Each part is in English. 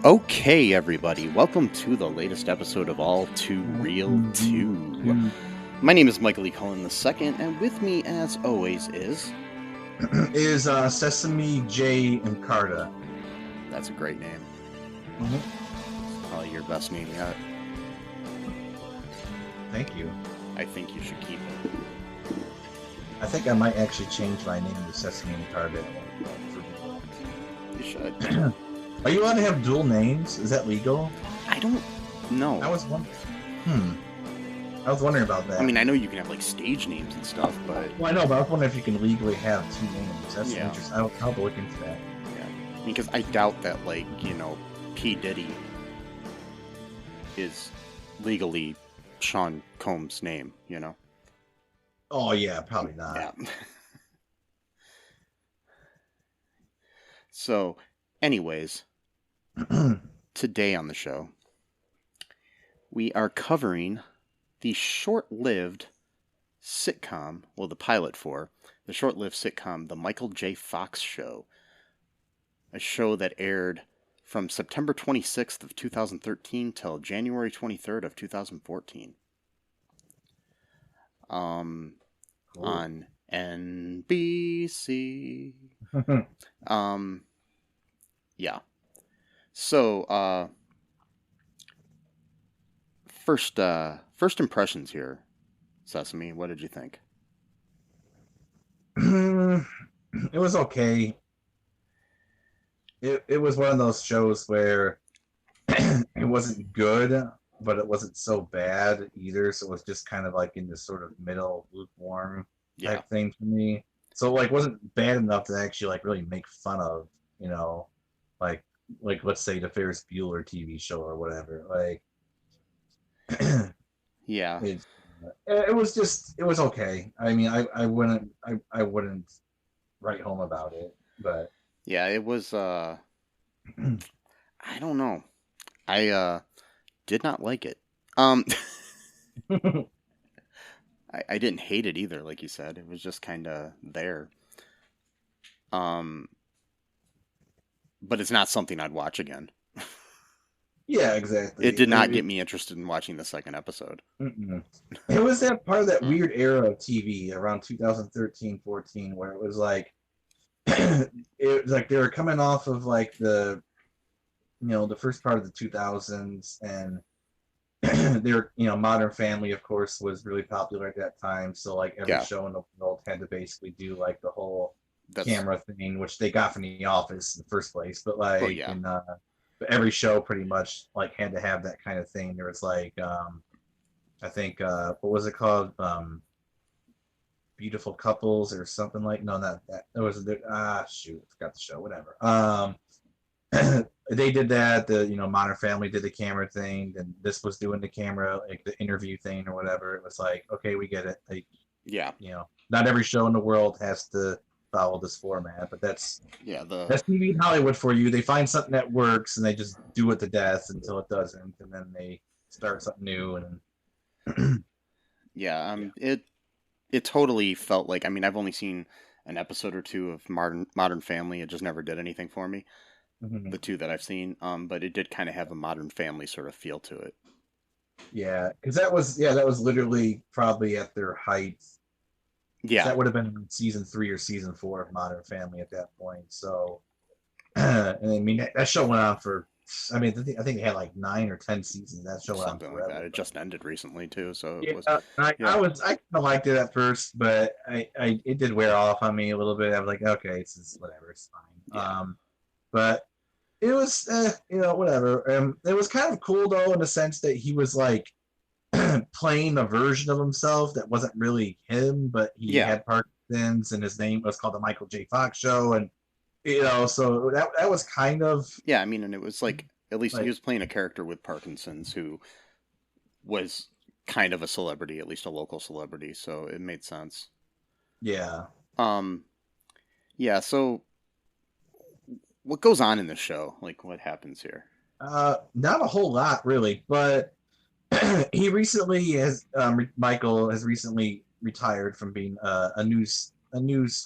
Okay, everybody, welcome to the latest episode of All Too Real 2. My name is Michael E. Cullen II, and with me, as always, is... is Sesame, J, and Carta. That's a great name. It's probably your best name yet. Thank you. I think you should keep it. I think I might actually change my name to Sesame and Carta. You should. Are you allowed to have dual names? Is that legal? I don't know. I was wondering. I was wondering about that. I mean, I know you can have, like, stage names and stuff, but... Well, I know, but I was wondering if you can legally have two names. That's Yeah. interesting. I'll have to look into that. Yeah. Because I doubt that, like, P. Diddy is legally Sean Combs' name, Oh, yeah, probably not. Yeah. So, anyways, today on the show, we are covering the short-lived sitcom, well, the pilot for the short-lived sitcom, The Michael J. Fox Show, a show that aired from September 26th of 2013 till January 23rd of 2014. Cool. On NBC. Yeah. So, first impressions here, Sesame. What did you think? It was okay. It was one of those shows where it wasn't good, but it wasn't so bad either. So it was just kind of like in this sort of middle lukewarm type thing for me. So like wasn't bad enough to actually like really make fun of, like let's say the Ferris Bueller TV show or whatever. Like Yeah. it was okay. I mean, I wouldn't write home about it, but Yeah, it was I don't know. I did not like it. I didn't hate it either, like you said. It was just kind of there. But it's not something I'd watch again. Yeah, exactly. It did not get me interested in watching the second episode. It was that part of that weird era of TV around 2013, 14, where it was like, it was like they were coming off of like the first part of the 2000s, and their Modern Family, of course, was really popular at that time. So like every show in the world had to basically do like the whole camera thing, which they got from The Office in the first place. But like every show pretty much like had to have that kind of thing. There was like I think what was it called? Beautiful Couples or something like not that. It was shoot, I forgot the show. Whatever. They did that. The Modern Family did the camera thing, and this was doing the camera like the interview thing or whatever. It was like, okay, we get it. Like, not every show in the world has to follow this format, but that's TV in Hollywood for you. They find something that works and they just do it to death until it doesn't, and then they start something new. And it totally felt like, I mean, I've only seen an episode or two of Modern Family. It just never did anything for me. The two that I've seen, but it did kind of have a Modern Family sort of feel to it. Yeah, because that was literally probably at their height. Yeah, that would have been season 3 or season 4 of Modern Family at that point. So, and I mean that show went on for. I mean, I think it had like 9 or 10 seasons. That show went on forever. Like that. It just ended recently too, so it was. I kind of liked it at first, but it did wear off on me a little bit. I was like, okay, it's whatever, it's fine. Yeah. But it was, whatever. It was kind of cool though, in the sense that he was like playing a version of himself that wasn't really him, but he had Parkinson's, and his name was called the Michael J. Fox Show, and so that was kind of I mean, and it was like at least he was playing a character with Parkinson's who was kind of a celebrity, at least a local celebrity, so it made sense. Yeah. So what goes on in the show? Like, what happens here? Not a whole lot, really, but he recently Michael has recently retired from being a news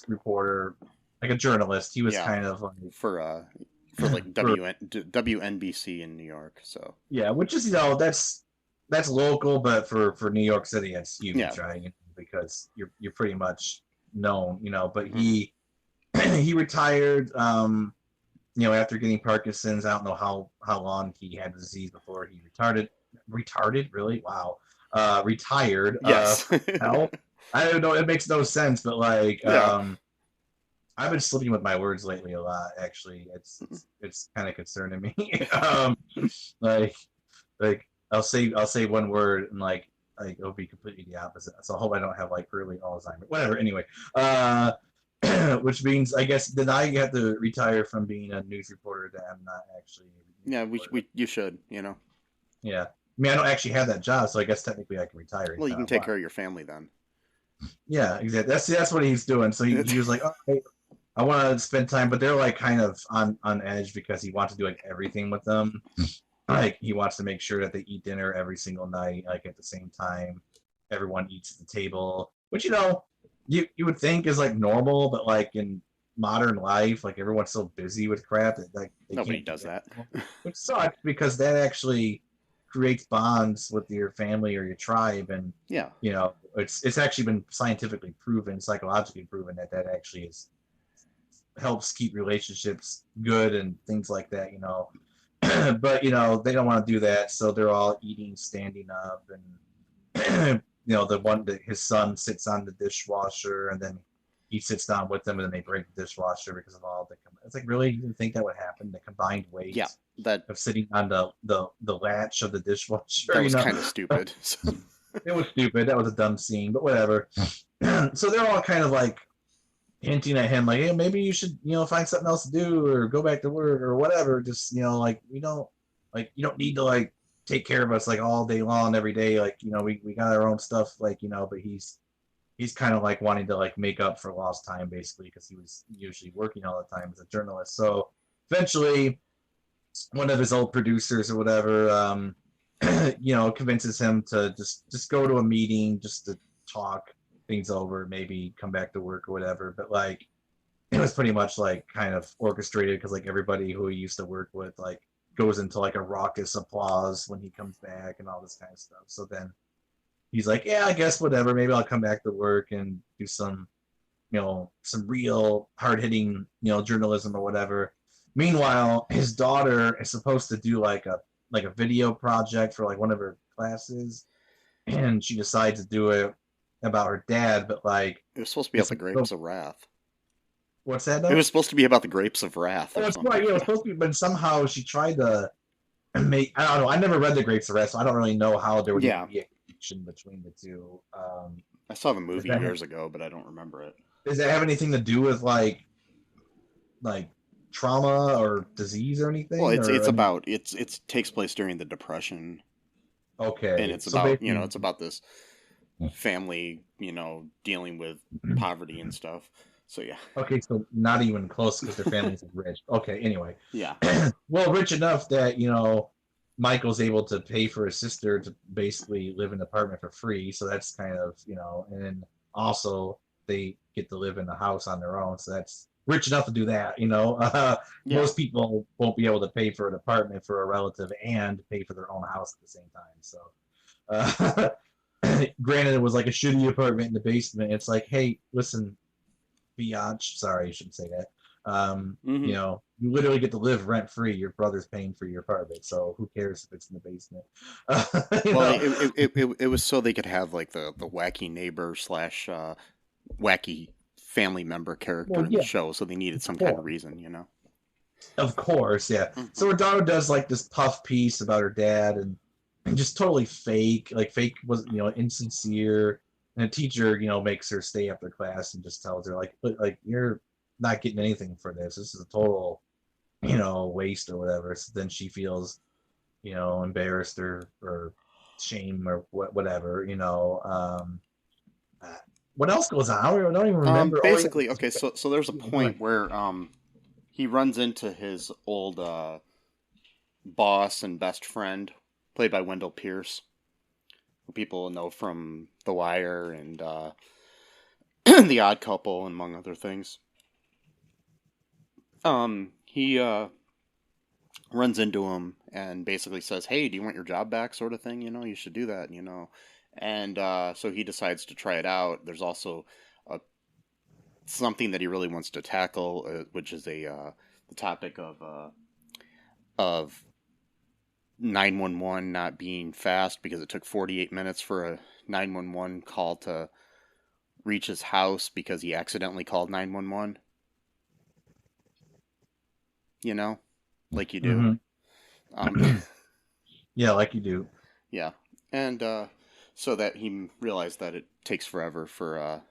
reporter, like a journalist. He was kind of like for for like for WNBC in New York. So yeah, which is that's local, but for New York City, it's yeah. huge, right? Because you're pretty much known, But Hmm. he retired, after getting Parkinson's. I don't know how long he had the disease before he retarded. Retarded, really? Wow. Retired. Yes. Hell, I don't know. It makes no sense, but like, Yeah. I've been slipping with my words lately a lot. Actually, it's kind of concerning me. Like I'll say one word and like it'll be completely the opposite. So I hope I don't have like early Alzheimer's. Whatever. Anyway, uh, which means I guess then I have to retire from being a news reporter that I'm not actually a news Yeah, reporter. you should, Yeah, I mean I don't actually have that job, so I guess technically I can retire Well, you anytime can I take want. care of your family then. Yeah, exactly. That's what he's doing. So he was like, oh, hey, I want to spend time, but they're like kind of on edge because he wants to do like everything with them. Like he wants to make sure that they eat dinner every single night, like at the same time. Everyone eats at the table, which you would think is like normal, but like in modern life, like everyone's so busy with crap that like they Nobody can't do does that, that. which sucks because that actually creates bonds with your family or your tribe, and Yeah. it's actually been scientifically proven, psychologically proven that actually is helps keep relationships good and things like that. But they don't want to do that, so they're all eating standing up, and the one that his son sits on the dishwasher, and then he sits down with them, and then they break the dishwasher because of all the. It's like, really, you think that would happen? The combined Yeah. weight That of sitting on the latch of the dishwasher, that was kind of stupid. It was stupid. That was a dumb scene, but whatever. So they're all kind of like hinting at him, like, hey, maybe you should, find something else to do or go back to work or whatever. Just, like, we don't, like, you don't need to, like, take care of us, like, all day long, every day. Like, we got our own stuff, like, but he's kind of like wanting to, like, make up for lost time, basically, because he was usually working all the time as a journalist. So eventually, one of his old producers or whatever, convinces him to just go to a meeting just to talk things over, maybe come back to work or whatever. But like, it was pretty much like kind of orchestrated because like everybody who he used to work with like goes into like a raucous applause when he comes back and all this kind of stuff. So then he's like, yeah, I guess whatever. Maybe I'll come back to work and do some real hard hitting, journalism or whatever. Meanwhile, his daughter is supposed to do like a video project for like one of her classes, and she decides to do it about her dad, but like It was supposed to be about it's the grapes of wrath. what's that It now? was supposed to be about the grapes of wrath Oh, or it's something. right. Yeah, it was supposed to be, but somehow she tried to make. I don't know. I never read The Grapes of Wrath, so I don't really know how there would even Yeah. be a connection between the two. I saw the Does movie that years ago, but I don't remember it. does that have anything to do with like trauma or disease or Well, anything? it's Or I mean, about it takes place during the Depression, and okay, it's so about basically, it's about this family dealing with poverty and stuff. So yeah. okay, so not even close because their family's rich. Okay, anyway, Yeah. well, rich enough that Michael's able to pay for his sister to basically live in an apartment for free. So that's kind of and then also they get to live in the house on their own. So that's rich enough to do that. Yeah. Most people won't be able to pay for an apartment for a relative and pay for their own house at the same time. So. Uh, Granted, it was like a shitty apartment in the basement. It's like, hey, listen, biatch. Sorry, I shouldn't say that. Hmm. You literally get to live rent free. Your brother's paying for your apartment, so who cares if it's in the basement? You Well, know. it was so they could have like the wacky neighbor slash wacky family member character Well, in the yeah, show, so they needed of some kind of course, reason. of course, yeah. Hmm. So her daughter does like this puff piece about her dad, and just totally fake, like fake was insincere. And the teacher, makes her stay after class and just tells her like you're not getting anything for this. This is a total waste or whatever. So then she feels, embarrassed or shame or whatever. Uh, what else goes on? I don't even remember. Oh yeah, Basically, okay, so there's a point where he runs into his old boss and best friend, played by Wendell Pierce, who people know from The Wire and The Odd Couple, among other things. He runs into him and basically says, "Hey, do you want your job back?" Sort of thing. You should do that. And so he decides to try it out. There's also a, something that he really wants to tackle, which is the topic of 911 not being fast because it took 48 minutes for a 911 call to reach his house because he accidentally called 911. Like you do. Mm-hmm. Um, Yeah, like you do. yeah, and so that he realized that it takes forever for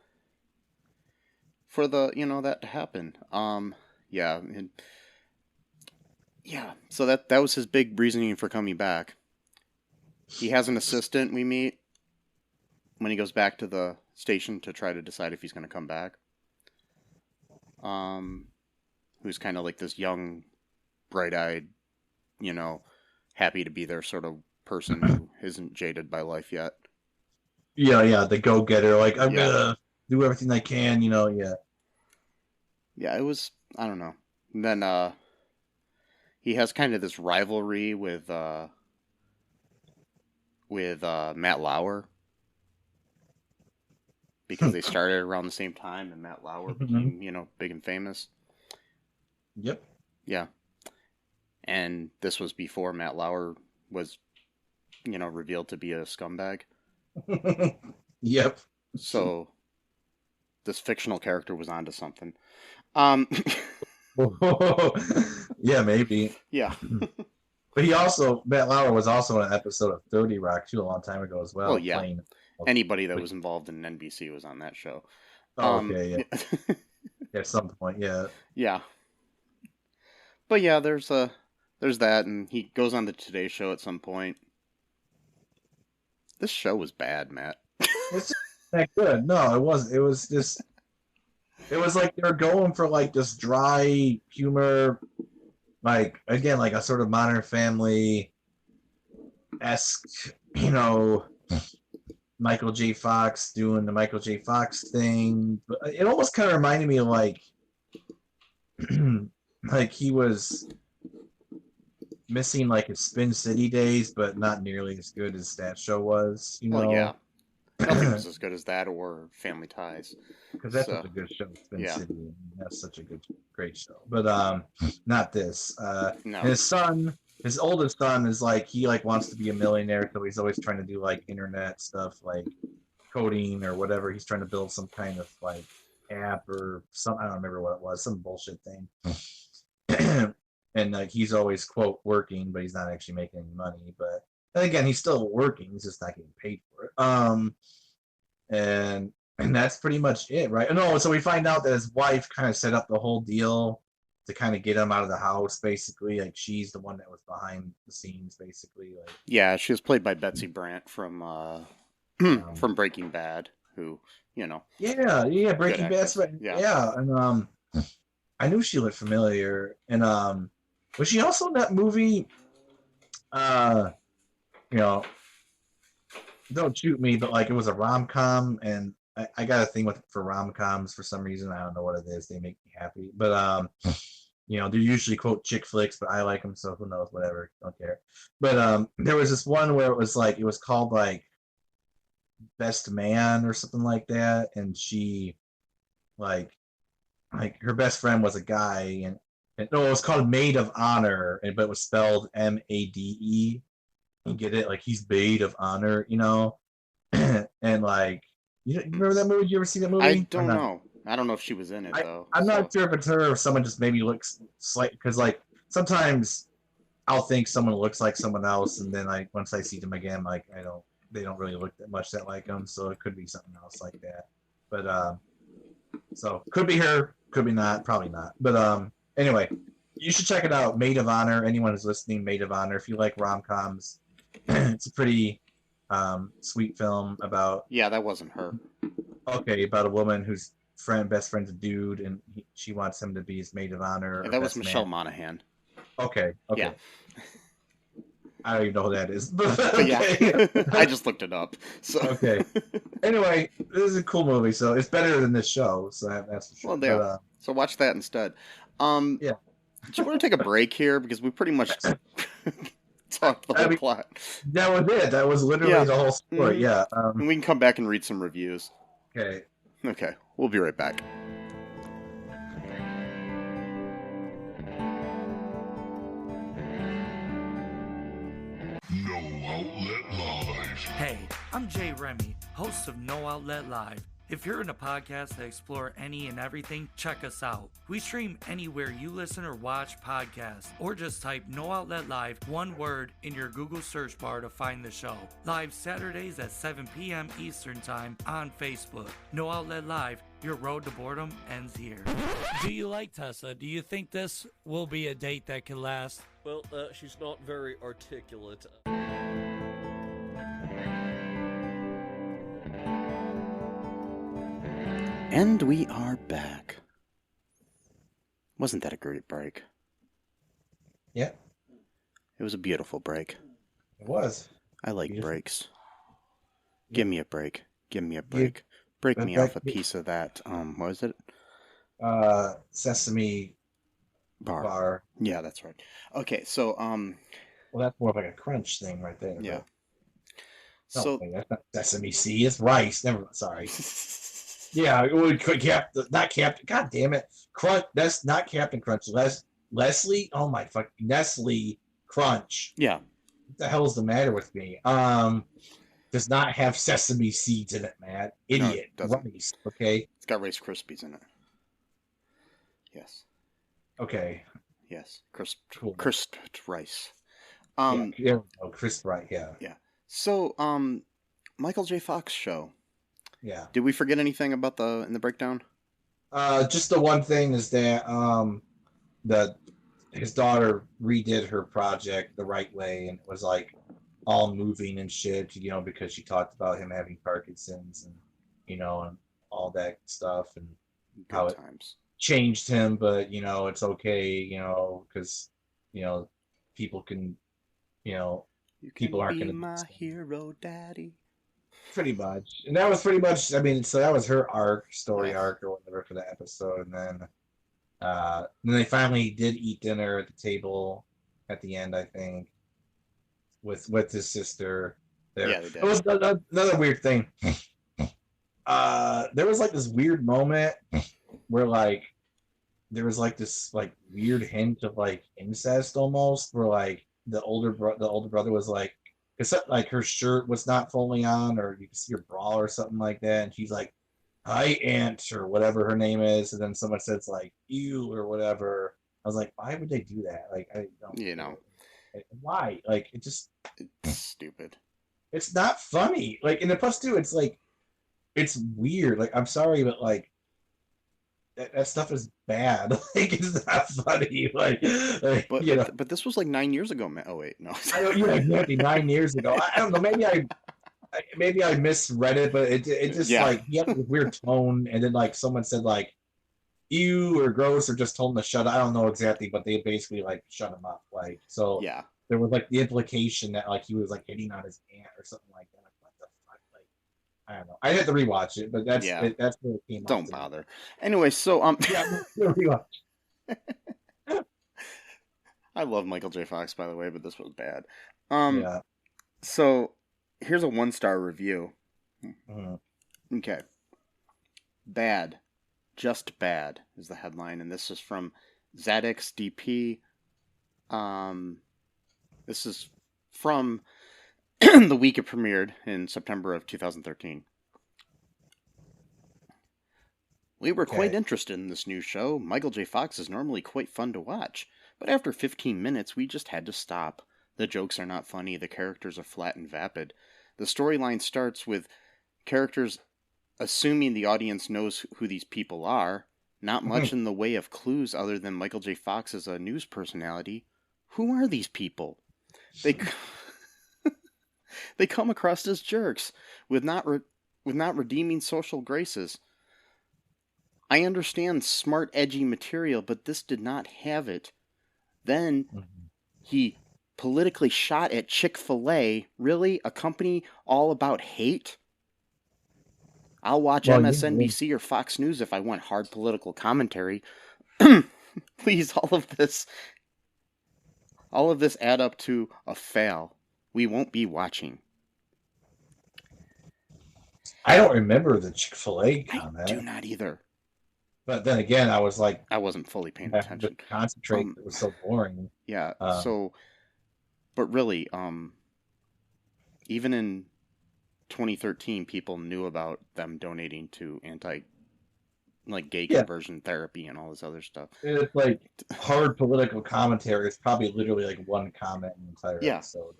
the that to happen. Yeah, and yeah. So that was his big reasoning for coming back. He has an assistant we meet when he goes back to the station to try to decide if he's going to come back. Um, who's kind of like this young, bright-eyed, you know, happy to be there sort of person who isn't jaded by life yet. Yeah, the go-getter. Like, I'm Yeah, gonna do everything I can. Yeah. yeah. It was I don't know. And then he has kind of this rivalry with Matt Lauer because they started around the same time, and Matt Lauer became big and famous. Yep. Yeah, and this was before Matt Lauer was revealed to be a scumbag. Yep. So this fictional character was onto something. Um, Yeah, maybe. yeah. But Matt Lauer was also in an episode of 30 Rock too a long time ago as Well, well, yeah. playing. Anybody that was involved in NBC was on that show. Oh, okay, yeah. At some point, yeah. Yeah. But yeah, there's that, and he goes on the Today Show at some point. This show was bad, Matt. It's just that good. No, it wasn't. It was just. It was like they were going for like this dry humor, like again, like a sort of Modern Family esque, Michael J. Fox doing the Michael J. Fox thing. But it almost kind of reminded me of like like he was missing like his Spin City days, but not nearly as good as that show was, Well, yeah. Nothing was as good as that or Family Ties. because that's So, such a good show, Spin yeah. City. That's such a great show. But not this. No. And his oldest son is like he like wants to be a millionaire, so he's always trying to do like internet stuff, like coding or whatever. He's trying to build some kind of like app or some, I don't remember what it was, some bullshit thing. And like he's always quote working, but he's not actually making any money. But then again, he's still working. He's just not getting paid for it. And that's pretty much it, right? No, so we find out that his wife kind of set up the whole deal to kind of get him out of the house, basically. Like she's the one that was behind the scenes, basically. Like Yeah, she was played by Betsy Brandt from from Breaking Bad, who yeah, Breaking Bad. Yeah. And I knew she looked familiar. And was she also in that movie? You know, don't shoot me, but like it was a rom com, and I got a thing for rom coms for some reason. I don't know what it is. They make me happy, but they're usually quote chick flicks, but I like them, so who knows? Whatever, don't care. But there was this one where it was called like Best Man or something like that, and she like her best friend was a guy, and no, it was called Maid of Honor, but it was spelled Made. You get it? Like he's Maid of Honor, and like you remember that movie? Did you ever see that movie? I don't know. I don't know if she was in it though. I'm not sure if it's her or someone just maybe looks slight, because like sometimes I'll think someone looks like someone else, and then once I see them again, like they don't really look that much that like them, so it could be something else like that. But so could be her, could be not, probably not. But anyway, you should check it out. Maid of Honor. Anyone who's listening, Maid of Honor. If you like rom coms, it's a pretty sweet film about. Yeah, that wasn't her. Okay, about a woman whose best friend's a dude, and she wants him to be his maid of honor. And that was Michelle Monaghan. Okay. Yeah. I don't even know who that is. But yeah, I just looked it up. So okay. Anyway, this is a cool movie, so it's better than this show. So that's for sure. Well, there. So watch that instead. Yeah. Do you want to take a break here because we pretty much talked the whole plot? That was it. That was literally the whole story. Mm-hmm. Yeah. And we can come back and read some reviews. Okay. Okay. We'll be right back. No Outlet Live. Hey, I'm Jay Remy, host of No Outlet Live. If you're in a podcast that explore any and everything, check us out. We stream anywhere you listen or watch podcasts, or just type No Outlet Live, one word, in your Google search bar to find the show. Live Saturdays at 7 p.m. Eastern Time on Facebook. No Outlet Live, your road to boredom ends here. Do you like Tessa? Do you think this will be a date that can last? Well, she's not very articulate. And we are back. Wasn't that a great break? Yeah. It was a beautiful break. It was. I like Beautiful. breaks. Yeah. Give me a break. Give me a break. Break me off a piece of that, what was it? Sesame bar. Yeah, that's right. Okay, so, Well, that's more of like a crunch thing right there. yeah. No, So, wait, that's not sesame seed. It's rice. Never. Sorry. Yeah, it would not Captain. God damn it, Crunch. That's not Captain Crunch. Leslie. Oh my fuck, Nestle Crunch. yeah. What the hell is the matter with me? Does not have sesame seeds in it, man. Idiot. it doesn't. Rice. Okay. It's got Rice Krispies in it. Yes. Okay. Yes. Cool. Crisped rice. Yeah. Oh, crisp. Right. Yeah. Yeah. So, Michael J. Fox show. Yeah. Did we forget anything about in the breakdown? Just the one thing is that his daughter redid her project the right way, and it was like all moving and shit, because she talked about him having Parkinson's and and all that stuff, and Good how times. it changed him, but it's okay, because people can, people aren't be gonna my hero, daddy. pretty much. And that was pretty much, so that was her story arc or whatever for that episode. And then they finally did eat dinner at the table at the end, I think, with his sister there. Yeah, they did. It was another weird thing. There was like this weird moment where like there was like this like weird hint of like incest almost, where like the older brother was like, except like her shirt was not fully on, or you can see her bra or something like that, and she's like, "Hi, Aunt," or whatever her name is, and then someone says like "ew" or whatever. I was like, why would they do that? Like, I don't. Why? Like, it's stupid. It's not funny. Like, and the plus too, it's like, it's weird. Like, I'm sorry, but like, that stuff is bad. Like, it's not funny. But this was like 9 years ago, man. Oh wait, no. Exactly 9 years ago. I don't know. Maybe I misread it, but it just like he had this weird tone, and then like someone said like ew or gross, or just told him to shut up. I don't know exactly, but they basically like shut him up. Like, so yeah. There was like the implication that like he was like hitting on his aunt or something like that. What the fuck? Like, I don't know. I had to rewatch it, but that's where it came. Don't bother. Anyway, so rewatch. I love Michael J. Fox, by the way, but this was bad. Yeah. So here's a 1-star review. Mm-hmm. Okay. Bad. Just bad is the headline, and this is from Zadix DP. This is from the week it premiered in September of 2013. We were quite interested in this new show. Michael J. Fox is normally quite fun to watch, but after 15 minutes, we just had to stop. The jokes are not funny, the characters are flat and vapid. The storyline starts with characters assuming the audience knows who these people are, not much in the way of clues other than Michael J. Fox is a news personality. Who are these people? They come across as jerks with not redeeming social graces. I understand smart, edgy material, but this did not have it. Then he politically shot at Chick-fil-A. Really? A company all about hate? I'll watch MSNBC or Fox News if I want hard political commentary. Please, all of this add up to a fail. We won't be watching. I don't remember the Chick-fil-A I comment. do not either. But then again, I was like, I wasn't fully paying I had attention. to concentrate. It was so boring. Yeah. But really, even in 2013, people knew about them donating to gay conversion therapy and all this other stuff. It's like hard political commentary. It's probably literally like one comment in the entire episode.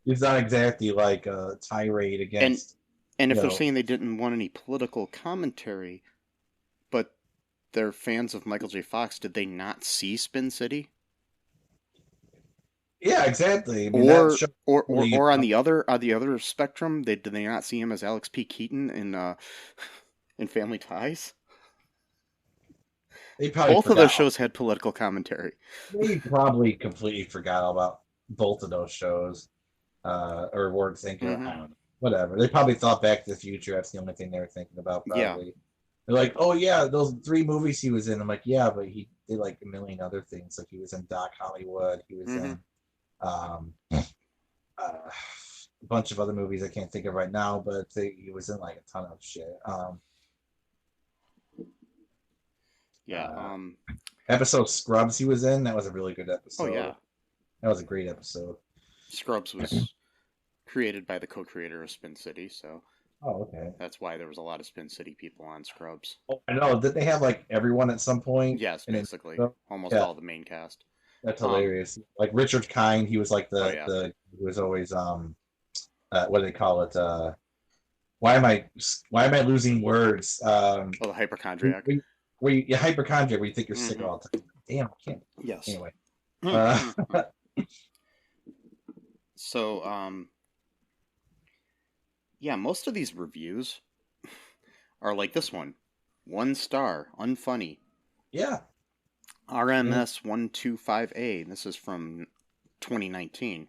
It's not exactly like a tirade against. And if they're saying they didn't want any political commentary, but they're fans of Michael J. Fox, did they not see Spin City? Yeah, exactly. I mean, or on the other spectrum, did they not see him as Alex P. Keaton in Family Ties? Both of those shows had political commentary. They probably completely forgot about both of those shows, or weren't thinking. I don't know. Whatever. They probably thought Back to the Future. That's the only thing they were thinking about. Probably. Yeah. They're like, oh yeah, those 3 movies he was in. I'm like, yeah, but he did like a million other things. Like he was in Doc Hollywood. He was in a bunch of other movies I can't think of right now, but he was in like a ton of shit. Episode Scrubs he was in, that was a really good episode. Oh yeah. That was a great episode. Scrubs was created by the co-creator of Spin City, so okay. That's why there was a lot of Spin City people on Scrubs. Oh, I know. Did they have like everyone at some point? Yes, basically. Almost all the main cast. That's hilarious. Like Richard Kind, he was like he was always what do they call it? Why am I losing words? The hypochondriac. Hypochondriac where you think you're sick all the time. Damn, I can't. Yes. Anyway. So, yeah, most of these reviews are like this one. 1 star, unfunny. Yeah. RMS125A, this is from 2019.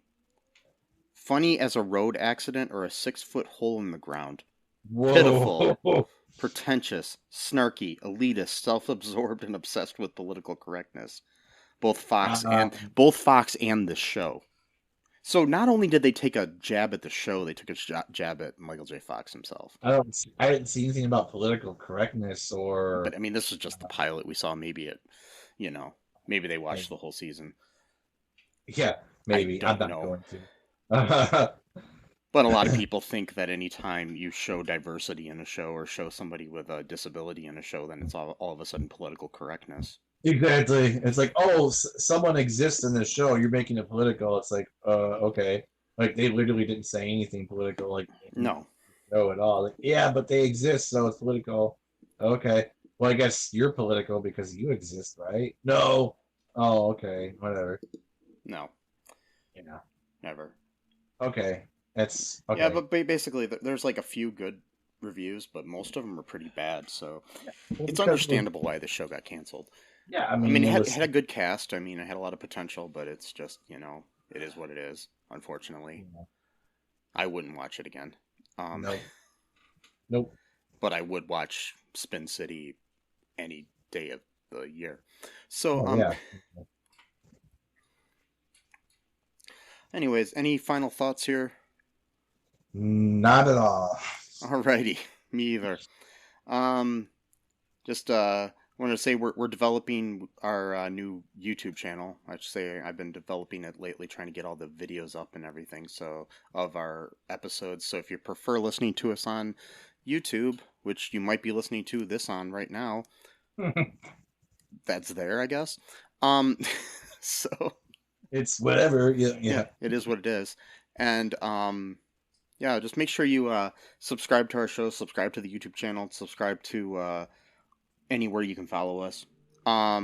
Funny as a road accident or a 6-foot hole in the ground. Whoa. Pitiful, pretentious, snarky, elitist, self-absorbed, and obsessed with political correctness. Both Fox and this show. So not only did they take a jab at the show, they took a jab at Michael J. Fox himself. I didn't see anything about political correctness or... But I mean, this is just the pilot we saw. Maybe maybe they watched the whole season. Yeah, maybe. I'm not going to. But a lot of people think that anytime you show diversity in a show or show somebody with a disability in a show, then it's all of a sudden political correctness. Exactly. It's like, oh, someone exists in this show. You're making it political. It's like, okay. Like, they literally didn't say anything political. Like, no at all. Like, yeah, but they exist, so it's political. Okay. Well, I guess you're political because you exist, right? No. Oh, okay. Whatever. No. Yeah. Never. Okay. That's okay. Yeah, but basically, there's like a few good reviews, but most of them are pretty bad. So it's understandable why the show got canceled. Yeah, I mean, it had a good cast. I mean, it had a lot of potential, but it's just, it is what it is, unfortunately. Yeah. I wouldn't watch it again. Nope. But I would watch Spin City any day of the year. So, anyways, any final thoughts here? Not at all. Alrighty, me either. Just wanted to say we're developing our new YouTube channel. I should say I've been developing it lately, trying to get all the videos up and everything. So of our episodes. So if you prefer listening to us on YouTube, which you might be listening to this on right now, that's there, I guess. So it's whatever. Yeah. It is what it is, and yeah, just make sure you subscribe to our show, subscribe to the YouTube channel, subscribe to anywhere you can follow us. All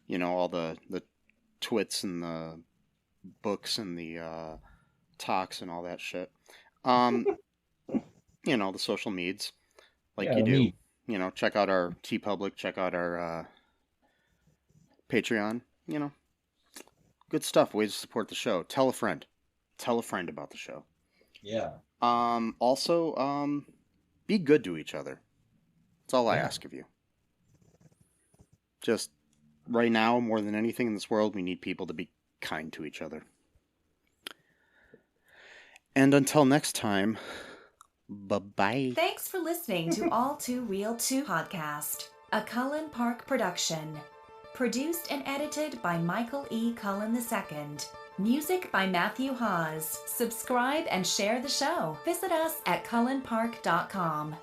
the twits and the books and the talks and all that shit. The social meds, like you do. Check out our TeePublic, check out our Patreon. Good stuff. Ways to support the show. Tell a friend about the show. Yeah. Also, be good to each other. That's all I ask of you. Just right now, more than anything in this world, we need people to be kind to each other. And until next time, bye-bye. Thanks for listening to All Too Real 2 podcast, a Cullen Park production. Produced and edited by Michael E. Cullen II. Music by Matthew Hawes. Subscribe and share the show. Visit us at cullenpark.com.